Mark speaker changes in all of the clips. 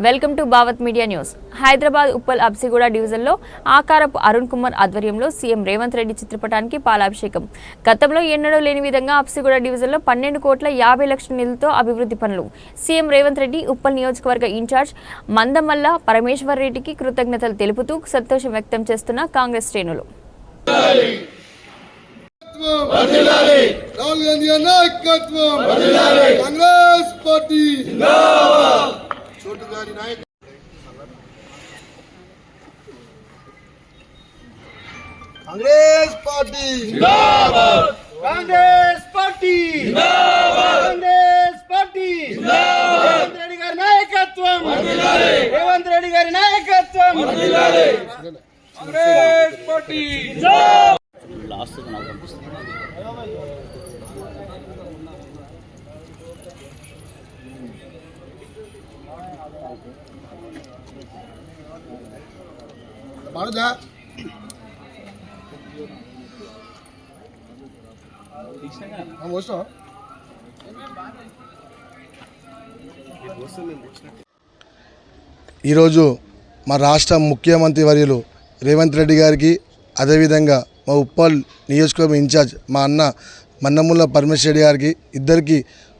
Speaker 1: Welcome to Bhavat media news. Hyderabad Uppal Absiguda డివిజన్లో ఆకారపు అరుణ్ కుమార్ ఆధ్వర్యంలో CM Revanth Reddy చిత్రపటానికి పాలాభిషేకం. గతంలో ఎన్నడూ లేని విధంగా అబ్సిగూడ డివిజన్లో 12,50,00,000 నిధులతో అభివృద్ధి పనులు. సీఎం రేవంత్ రెడ్డి ఉప్పల్ నియోజకవర్గ ఇన్ఛార్జ్ మందమల్ల పరమేశ్వర్ రెడ్డికి కృతజ్ఞతలు తెలుపుతూ సంతోషం వ్యక్తం చేస్తున్న కాంగ్రెస్ శ్రేణులు.
Speaker 2: రాహుల్ గాంధీ నాయకత్వం, కాంగ్రెస్ పార్టీ జిందాబాద్. చోటు గారి నాయకత్వం, కాంగ్రెస్ పార్టీ జిందాబాద్, కాంగ్రెస్ పార్టీ జిందాబాద్, కాంగ్రెస్ పార్టీ జిందాబాద్. రేవంత్ రెడ్డి గారి నాయకత్వం వర్ధిల్లాలి, రేవంత్ రెడ్డి గారి నాయకత్వం వర్ధిల్లాలి, కాంగ్రెస్ పార్టీ జిందాబాద్. లాస్ట్ నాకు అనిపిస్తుంది బాగుందా ఈరోజు మా రాష్ట్ర ముఖ్యమంత్రి వర్యులు రేవంత్ రెడ్డి గారికి, అదేవిధంగా మా ఉప్పల్ నియోజకవర్గం ఇన్ఛార్జ్ మా అన్న మందమల్ల పరమేశ్వర్ రెడ్డి గారికి ఇద్దరికి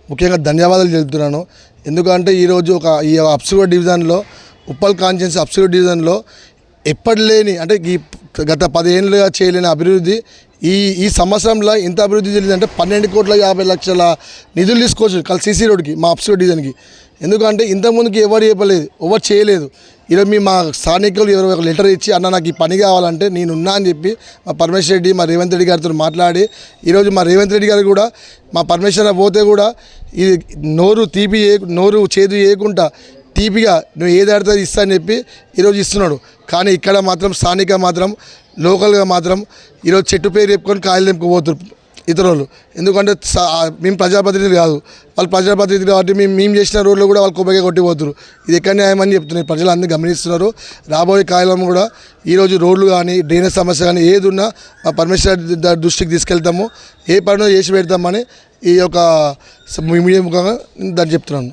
Speaker 2: ముఖ్యంగా ధన్యవాదాలు తెలుపుతున్నాను. ఎందుకంటే ఈరోజు ఈ అబ్సిగూడ డివిజన్లో, ఉప్పల్ కాన్స్టిట్యున్సీ అబ్సిగూడ డివిజన్లో ఎప్పటి లేని, అంటే ఈ గత 10 ఏళ్ళుగా చేయలేని అభివృద్ధి ఈ సంవత్సరంలో ఎంత అభివృద్ధి జరిగిందంటే 12,50,00,000 నిధులు తీసుకోవచ్చు సీసీ రోడ్కి మా అబ్సిగూడ డివిజన్కి. ఎందుకంటే ఇంతకుముందుకి ఎవరు ఎవరు చేయలేదు. ఈరోజు మా స్థానికులు ఎవరు ఒక లెటర్ ఇచ్చి, అన్న నాకు ఈ పని కావాలంటే నేనున్నా అని చెప్పి మా పరమేశ్వర్ రెడ్డి మా రేవంత్ రెడ్డి గారితో మాట్లాడి, ఈరోజు మా రేవంత్ రెడ్డి గారు కూడా మా పరమేశ్వర పోతే కూడా ఇది నోరు చేదు చేయకుండా తీపిగా నువ్వు ఏది ఆడితే ఇస్తా అని చెప్పి ఈరోజు ఇస్తున్నాడు. కానీ ఇక్కడ మాత్రం స్థానిక మాత్రం లోకల్గా మాత్రం ఈరోజు చెట్టు పేరు చెప్పుకొని కాయలు తెంపుకుపోతారు ఇతరులు. ఎందుకంటే మేము ప్రజాప్రతినిధులు కాదు, వాళ్ళు ప్రజాప్రతినిధులు కాబట్టి మేము చేసిన రోడ్లు కూడా వాళ్ళు కొబ్బరిగా కొట్టిపోతారు. ఇది ఎక్కడ న్యాయమని చెప్తున్నారు, ప్రజలు అందరూ గమనిస్తున్నారు. రాబోయే కాలంలో కూడా ఈరోజు రోడ్లు కానీ డ్రైనేజ్ సమస్య కానీ ఏది ఉన్నా మా పరమేశ్వర్ దృష్టికి తీసుకెళ్తాము, ఏ పనిలో చేసి పెడతామని ఈ యొక్క మీడియా ముఖంగా దాన్ని చెప్తున్నాను.